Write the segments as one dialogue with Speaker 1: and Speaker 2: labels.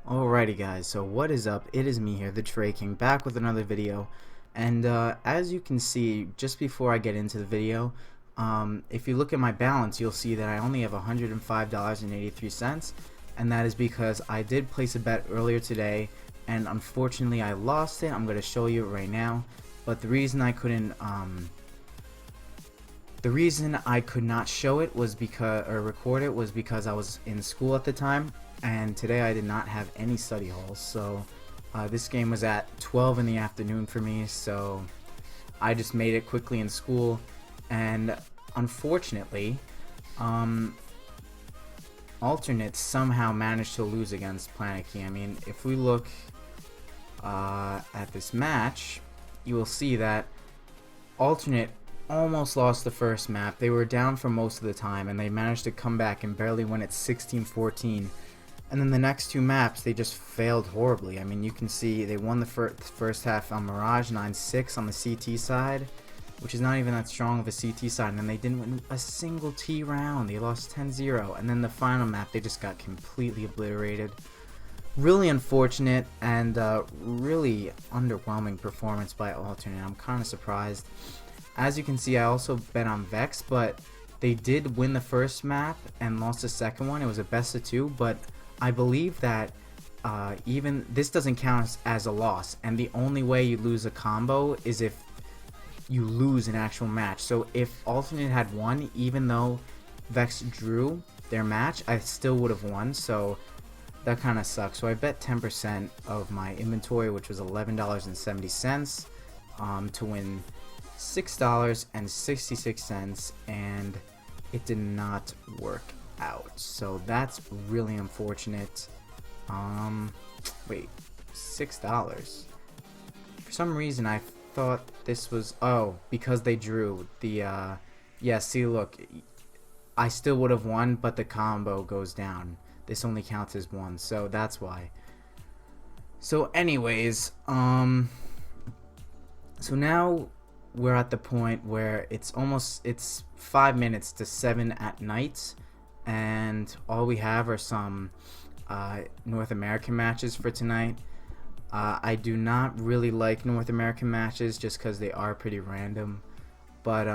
Speaker 1: Alrighty guys, so what is up? It is me here, the Trey King, back with another video. And as you can see, just before I get into the video, if you look at my balance, you'll see that I only have $105.83, and that is because I did place a bet earlier today, and unfortunately I lost it. I'm going to show you it right now, but the reason I could not show it was because, or record it, was because I was in school at the time, and today I did not have any study halls. So this game was at 12 in the afternoon for me, so I just made it quickly in school, and unfortunately, alternate somehow managed to lose against Planet Key. I mean, if we look at this match, you will see that alternate almost lost the first map. They were down for most of the time, and they managed to come back and barely win at 16-14. And then the next two maps, they just failed horribly. I mean, you can see they won the first half on Mirage 9-6 on the CT side, which is not even that strong of a CT side, and then they didn't win a single T round. They lost 10-0, and then the final map, they just got completely obliterated. Really unfortunate and really underwhelming performance by alternate. I'm kind of surprised. As you can see, I also bet on Vex, but they did win the first map and lost the second one. It was a best of two, but I believe that even this doesn't count as a loss, and the only way you lose a combo is if you lose an actual match. So if alternate had won, even though Vex drew their match, I still would have won. So that kind of sucks. So I bet 10% of my inventory, which was $11.70, to win $6.66, and it did not work out. So that's really unfortunate. Wait, $6. For some reason I thought this was, oh, because they drew the yeah, see, look, I still would have won, but the combo goes down. This only counts as one, so that's why. So anyways, so now we're at the point where it's 5 minutes to 7 at night, and all we have are some North American matches for tonight. I do not really like North American matches just because they are pretty random, but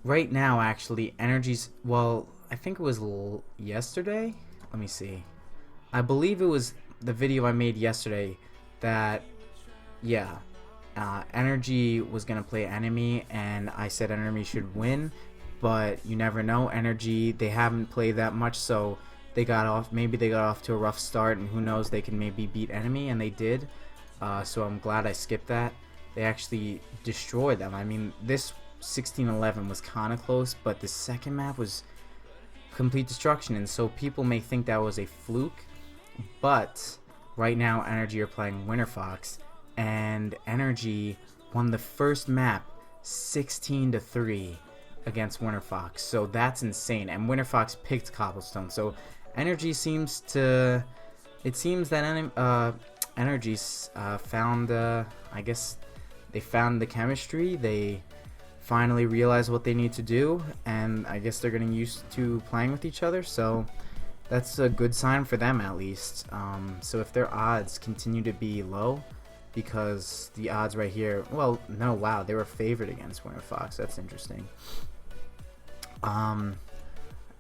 Speaker 1: right now actually Energy's, well, I think it was yesterday, let me see, I believe it was the video I made yesterday that, yeah, Energy was gonna play Enemy, and I said Enemy should win, but you never know. Energy, they haven't played that much, so maybe they got off to a rough start, and who knows, they can maybe beat Enemy, and they did. So I'm glad I skipped that. They actually destroyed them. I mean, this 16-11 was kind of close, but the second map was complete destruction, and so people may think that was a fluke, but right now Energy are playing Winter Fox, and Energy won the first map 16-3 against Winter Fox. So that's insane, and Winter Fox picked Cobblestone. So Energy seems to, it seems that Energy's found, I guess they found the chemistry. They finally realize what they need to do, and I guess they're getting used to playing with each other, so that's a good sign for them at least. So if their odds continue to be low, because the odds right here, well, no, wow, they were favored against Winter Fox. That's interesting.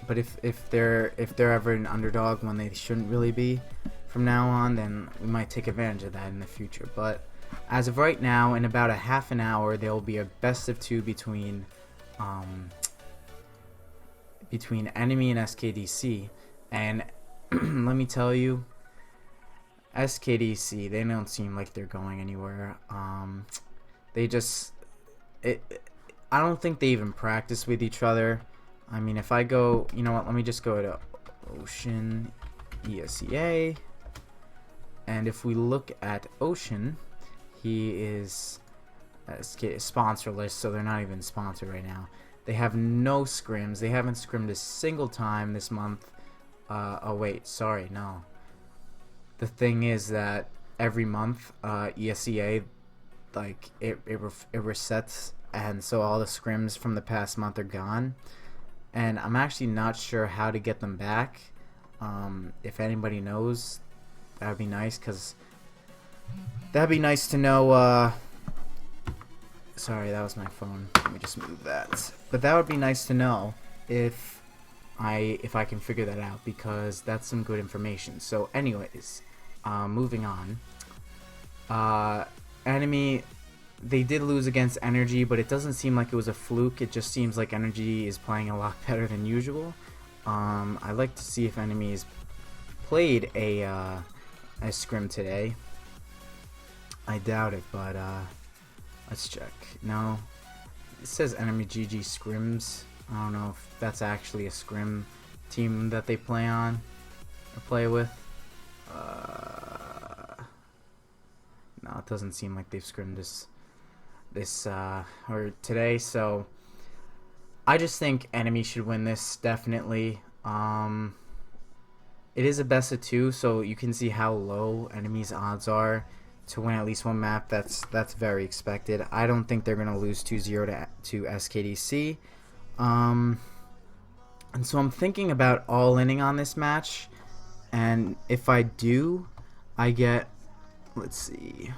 Speaker 1: But if they're ever an underdog when they shouldn't really be from now on, then we might take advantage of that in the future. But as of right now, in about a half an hour, there will be a best of two between Enemy and SKDC, and let me tell you, SKDC, they don't seem like they're going anywhere. They just, I don't think they even practice with each other. I mean, if I go, you know what, let me just go to Ocean ESEA, and if we look at Ocean, he is sponsorless, so they're not even sponsored right now. They have no scrims. They haven't scrimmed a single time this month. Oh wait, sorry, no. The thing is that every month, ESEA, like it resets, and so all the scrims from the past month are gone. And I'm actually not sure how to get them back. If anybody knows, that would be nice, because that'd be nice to know. Sorry, that was my phone. Let me just move that. But that would be nice to know if I can figure that out, because that's some good information. So anyways, moving on. Enemy, they did lose against Energy, but it doesn't seem like it was a fluke. It just seems like Energy is playing a lot better than usual. I'd like to see if Enemy's played a scrim today. I doubt it, but let's check. No, it says Enemy GG scrims. I don't know if that's actually a scrim team that they play on or play with. No, it doesn't seem like they've scrimmed this or today. So I just think Enemy should win this, definitely. It is a best of 2, so you can see how low Enemy's odds are to win at least one map. That's very expected. I don't think they're gonna lose 2-0 to SKDC. And so I'm thinking about all-inning on this match, and if I do, I get, let's see,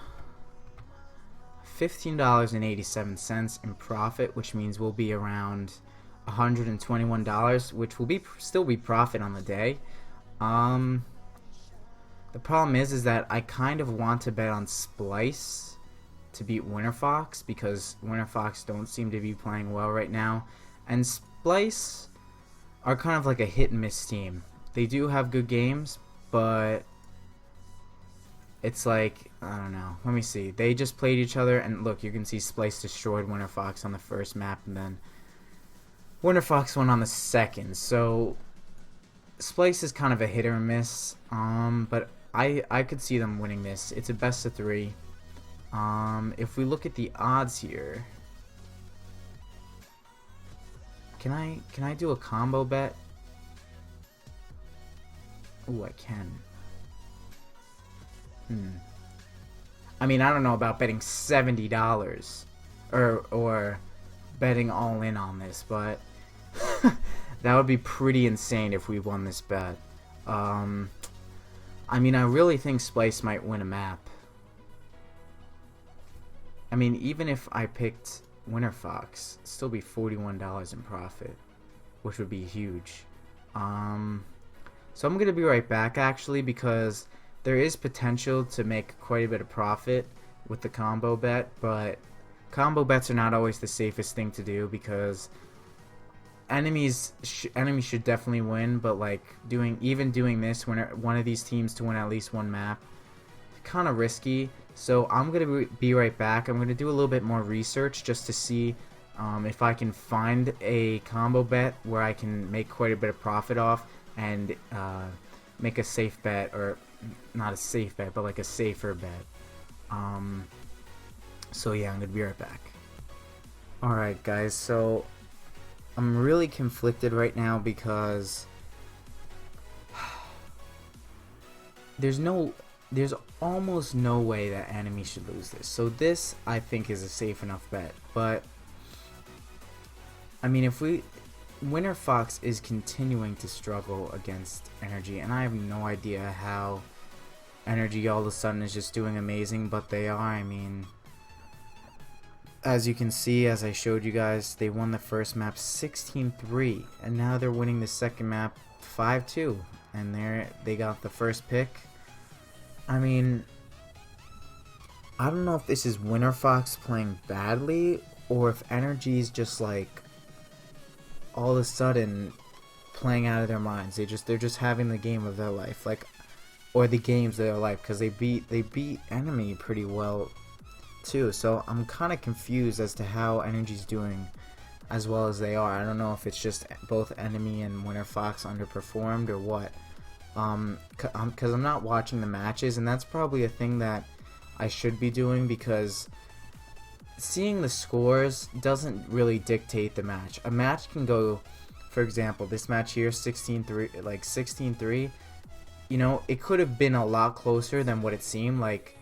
Speaker 1: $15.87 in profit, which means we'll be around $121, which will still be profit on the day. The problem is that I kind of want to bet on Splice to beat Winter Fox, because Winter Fox don't seem to be playing well right now, and Splice are kind of like a hit and miss team. They do have good games, but it's like, I don't know. Let me see. They just played each other, and look, you can see Splice destroyed Winter Fox on the first map, and then Winter Fox won on the second. So Splice is kind of a hit or miss, but I could see them winning this. It's a best of 3. If we look at the odds here, can I do a combo bet? Ooh, I can. I mean, I don't know about betting $70 or betting all in on this, but that would be pretty insane if we won this bet. I mean, I really think Splice might win a map. I mean, even if I picked Winter Fox, it'd still be $41 in profit, which would be huge. So I'm gonna be right back, actually, because there is potential to make quite a bit of profit with the combo bet, but combo bets are not always the safest thing to do, because enemies should definitely win, but like even doing this, when one of these teams to win at least one map, kind of risky. So I'm gonna be right back. I'm gonna do a little bit more research just to see if I can find a combo bet where I can make quite a bit of profit off, and make a safe bet, or not a safe bet, but like a safer bet. So yeah, I'm gonna be right back. Alright guys, so I'm really conflicted right now, because there's almost no way that Enemy should lose this. So this, I think, is a safe enough bet. But I mean, Winter Fox is continuing to struggle against Energy, and I have no idea how Energy all of a sudden is just doing amazing, but they are. I mean, as you can see, as I showed you guys, they won the first map 16-3, and now they're winning the second map 5-2, and they got the first pick. I mean, I don't know if this is Winter Fox playing badly, or if Energy's just like all of a sudden playing out of their minds. They're just having the game of their life, like, or the games of their life, because they beat Enemy pretty well too. So I'm kind of confused as to how Energy's doing as well as they are. I don't know if it's just both Enemy and Winter Fox underperformed or what. Because I'm not watching the matches, and that's probably a thing that I should be doing, because seeing the scores doesn't really dictate the match. A match can go, for example, this match here, 16-3, like 16-3. You know, it could have been a lot closer than what it seemed. Like,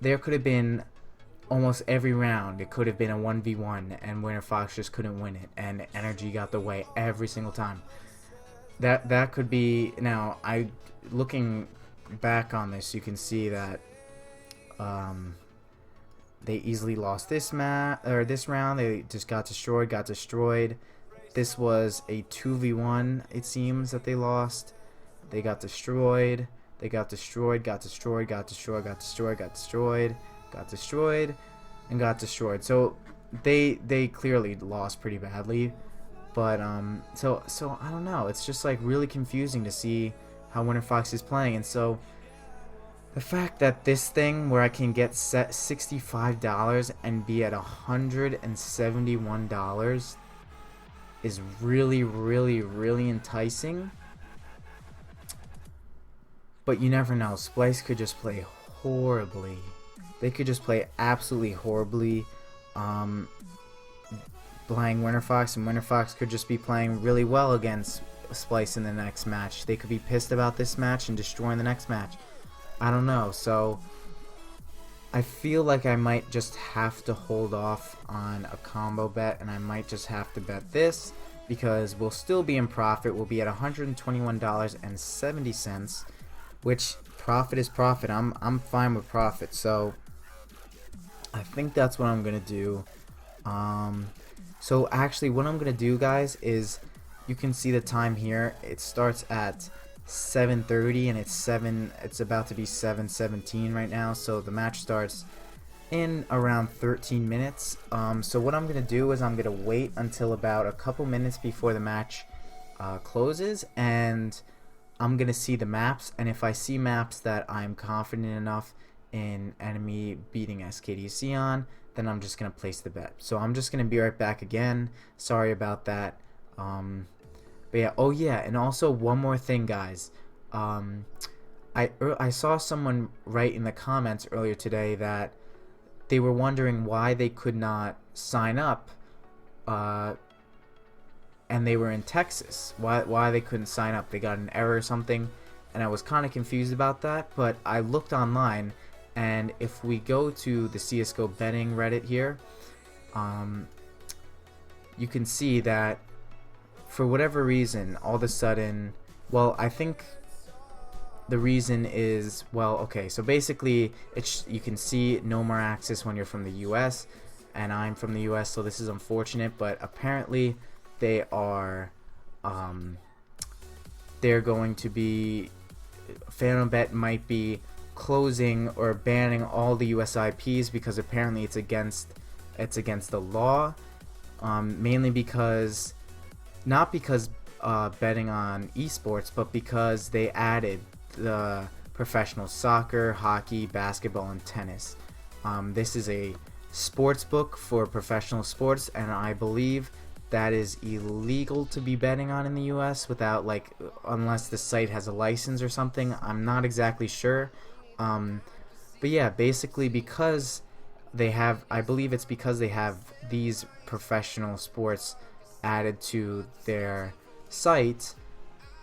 Speaker 1: there could have been almost every round, it could have been a 1v1, and Winter Fox just couldn't win it, and Energy got the way every single time. that could be. Now, I looking back on this, you can see that um, they easily lost this round. They just got destroyed. Got destroyed. This was a 2v1. It seems that they lost. They got destroyed. They got destroyed. Got destroyed. Got destroyed. Got destroyed. Got destroyed. Got destroyed. And got destroyed. So they clearly lost pretty badly. But so I don't know. It's just like really confusing to see how Winter Fox is playing, and so the fact that this thing where I can get set $65 and be at $171 is really, really, really enticing. But you never know. Splice could just play horribly. They could just play absolutely horribly. Playing Winter Fox, and Winter Fox could just be playing really well against Splice in the next match. They could be pissed about this match and destroying the next match. I don't know. So I feel like I might just have to hold off on a combo bet, and I might just have to bet this because we'll still be in profit. We'll be at $121.70, which profit is profit. I'm fine with profit. So I think that's what I'm gonna do. So actually what I'm gonna do, guys, is you can see the time here. It starts at 7:30 and it's about to be 7:17 right now, so the match starts in around 13 minutes. So what I'm gonna do is I'm gonna wait until about a couple minutes before the match closes, and I'm gonna see the maps, and if I see maps that I'm confident enough in enemy beating SKDC on, then I'm just gonna place the bet. So I'm just gonna be right back again. Sorry about that. But yeah, oh yeah, and also one more thing, guys. I saw someone write in the comments earlier today that they were wondering why they could not sign up, and they were in Texas. Why they couldn't sign up? They got an error or something, and I was kind of confused about that. But I looked online, and if we go to the CS:GO betting Reddit here, you can see that for whatever reason, all of a sudden, well, I think the reason is, well, okay, so basically you can see no more access when you're from the US, and I'm from the US, so this is unfortunate. But apparently they are they're going to be, Fanobet might be closing or banning all the US IPs because apparently it's against the law, mainly because, not because betting on esports, but because they added the professional soccer, hockey, basketball, and tennis. This is a sports book for professional sports, and I believe that is illegal to be betting on in the US without, like, unless the site has a license or something. I'm not exactly sure. But yeah, basically because they have, I believe it's because they have these professional sports added to their site,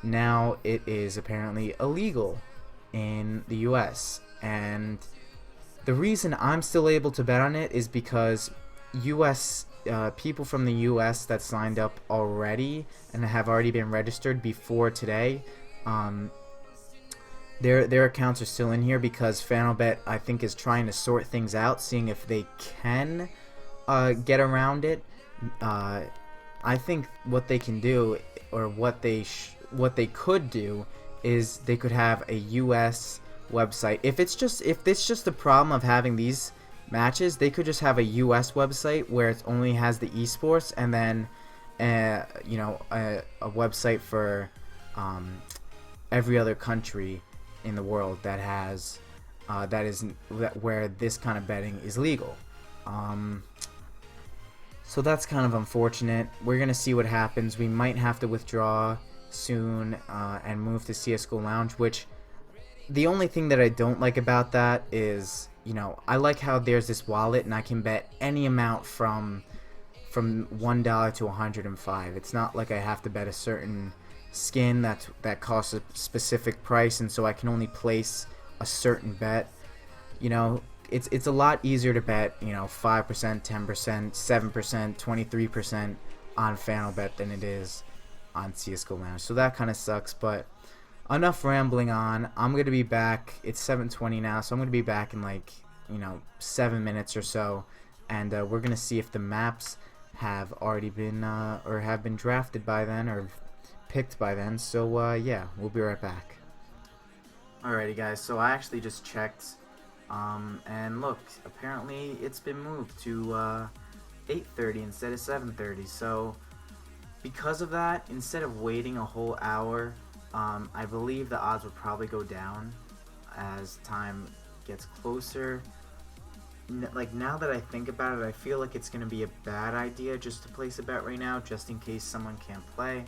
Speaker 1: now it is apparently illegal in the US. And the reason I'm still able to bet on it is because US people from the US that signed up already and have already been registered before today, their accounts are still in here because Fanobet, I think, is trying to sort things out, seeing if they can get around it. I think what they can do, or what they could do, is they could have a US website. If it's just the problem of having these matches, they could just have a US website where it only has the esports, and then a website for every other country in the world that has where this kind of betting is legal. So that's kind of unfortunate. We're gonna see what happens. We might have to withdraw soon and move to CS:GO Lounge, which, the only thing that I don't like about that is, I like how there's this wallet and I can bet any amount from $1 to 105. It's not like I have to bet a certain skin that costs a specific price, and so I can only place a certain bet. It's a lot easier to bet 5%, 10%, 7%, 23% on Fanobet than it is on CSGO Lounge. So that kind of sucks, but enough rambling on. I'm going to be back. It's 7:20 now, so I'm going to be back in like, 7 minutes or so, and we're going to see if the maps have already been or have been drafted by then or picked by then. So yeah, we'll be right back. Alrighty guys, so I actually just checked, and look, apparently it's been moved to 8:30 instead of 7:30. So because of that, instead of waiting a whole hour, I believe the odds would probably go down as time gets closer. Like, now that I think about it, I feel like it's going to be a bad idea just to place a bet right now, just in case someone can't play.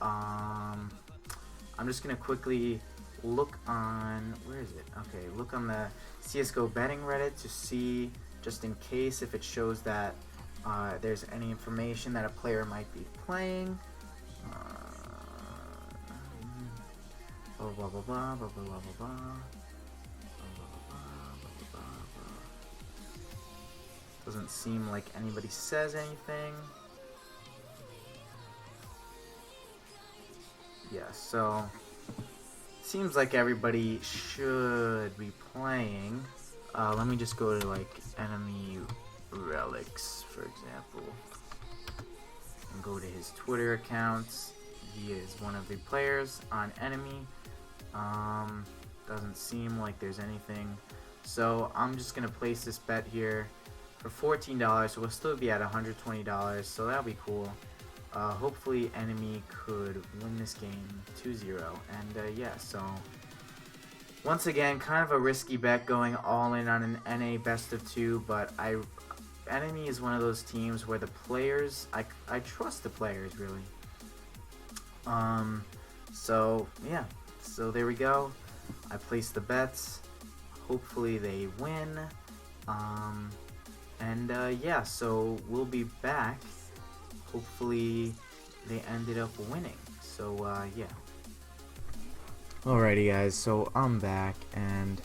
Speaker 1: I'm just going to quickly look on, where is it? Okay, look on the CSGO betting Reddit to see, just in case, if it shows that there's any information that a player might be playing. Blah blah blah blah blah blah blah blah. Doesn't seem like anybody says anything. Yeah, so seems like everybody should be playing. Let me just go to like enemy relics, for example, and go to his Twitter accounts. He is one of the players on enemy. Doesn't seem like there's anything, so I'm just gonna place this bet here for $14, so we'll still be at $120, so that'll be cool. Hopefully enemy could win this game 2-0, and yeah, so once again, kind of a risky bet going all in on an NA best of 2, but enemy is one of those teams where the players, I trust the players, really. So yeah, so there we go. I placed the bets. Hopefully they win. And yeah, so we'll be back. Hopefully they ended up winning. So yeah. Alrighty guys, so I'm back, and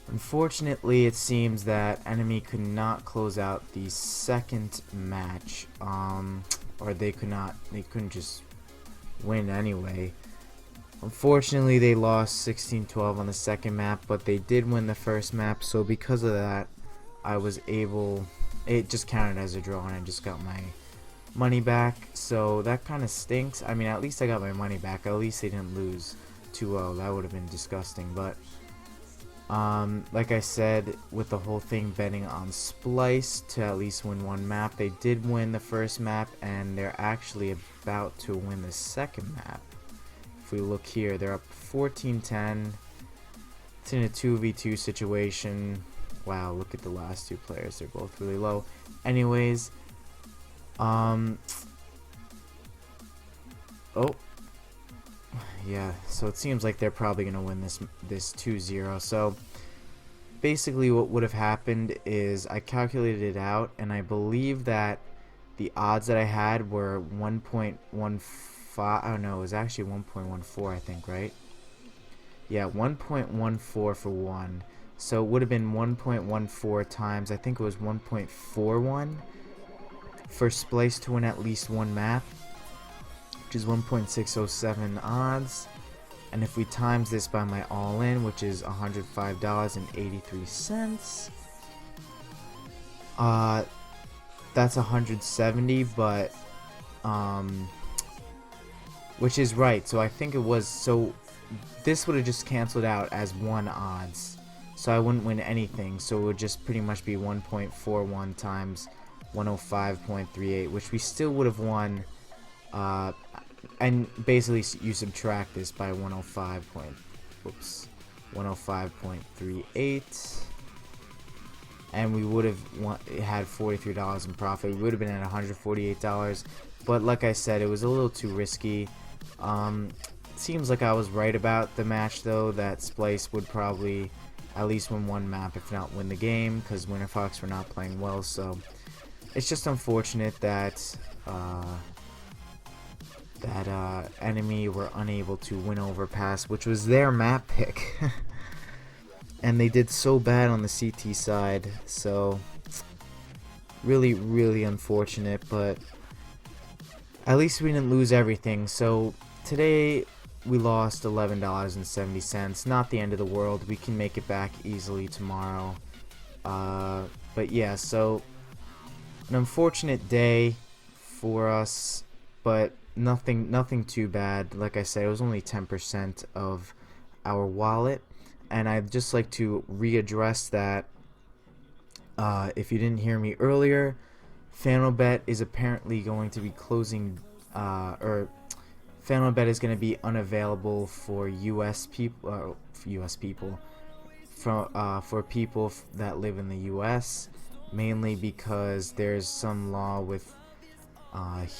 Speaker 1: unfortunately it seems that enemy could not close out the second match. Or they couldn't just win anyway. Unfortunately they lost 16-12 on the second map, but they did win the first map, so because of that I was able, it just counted as a draw and I just got my money back, so that kind of stinks. I mean, at least I got my money back. At least they didn't lose 2-0. That would have been disgusting, but like I said, with the whole thing betting on Splice to at least win one map, they did win the first map, and they're actually about to win the second map. If we look here, they're up 14-10. It's in a 2v2 situation. Wow, look at the last two players. They're both really low. Anyways, oh, yeah. So it seems like they're probably gonna win this 2-0. So basically, what would have happened is I calculated it out, and I believe that the odds that I had were 1.15. I don't know. It was actually 1.14. I think, right? Yeah, 1.14 for one. So it would have been 1.14 times, I think it was 1.41 for Splice to win at least one map, which is 1.607 odds. And if we times this by my all-in, which is $105.83, that's 170, but which is right. So I think it was, so this would have just canceled out as one odds. So I wouldn't win anything, so it would just pretty much be 1.41 times 105.38, which we still would have won, and basically you subtract this by 105.38, and we would have had $43 in profit. We would have been at $148, but like I said, it was a little too risky. Seems like I was right about the match, though, that Splice would probably at least win one map, if not win the game, because Winter Fox were not playing well. So it's just unfortunate that enemy were unable to win Overpass, which was their map pick. And they did so bad on the CT side, so really, really unfortunate. But at least we didn't lose everything. So today we lost $11.70. Not the end of the world. We can make it back easily tomorrow. But yeah, so an unfortunate day for us, but nothing too bad. Like I said, it was only 10% of our wallet, and I'd just like to readdress that. If you didn't hear me earlier, Fanobet is apparently going to be closing, or Fanobet is going to be unavailable for U.S. people, for people that live in the U.S. Mainly because there's some law with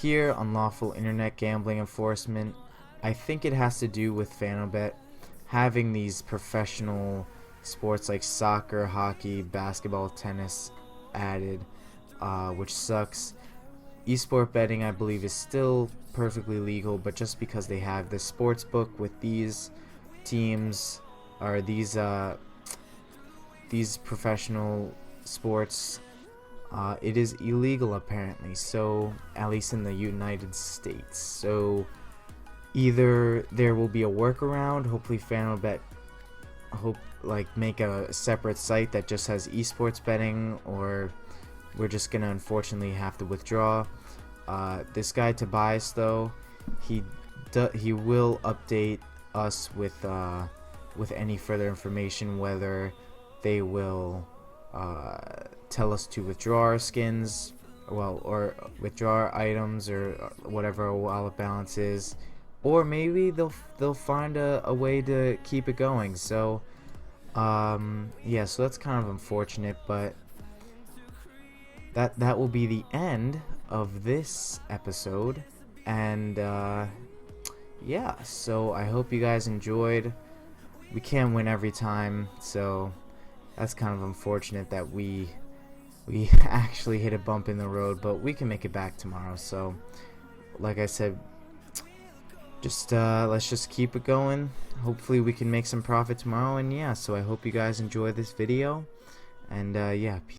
Speaker 1: here, unlawful internet gambling enforcement. I think it has to do with Fanobet having these professional sports like soccer, hockey, basketball, tennis added, which sucks. Esport betting, I believe, is still perfectly legal, but just because they have the sports book with these teams or these professional sports, it is illegal apparently. So at least in the United States. So either there will be a workaround. Hopefully, Fanobet make a separate site that just has esports betting, or we're just gonna unfortunately have to withdraw. This guy Tobias, though, he will update us with any further information, whether they will tell us to withdraw our skins, or withdraw our items, or whatever our wallet balance is, or maybe they'll find a way to keep it going. So yeah, so that's kind of unfortunate, but that will be the end of this episode. And yeah, so I hope you guys enjoyed. We can't win every time, so that's kind of unfortunate that we actually hit a bump in the road, but we can make it back tomorrow. So like I said, just let's just keep it going. Hopefully we can make some profit tomorrow. And yeah, so I hope you guys enjoy this video, and yeah, peace.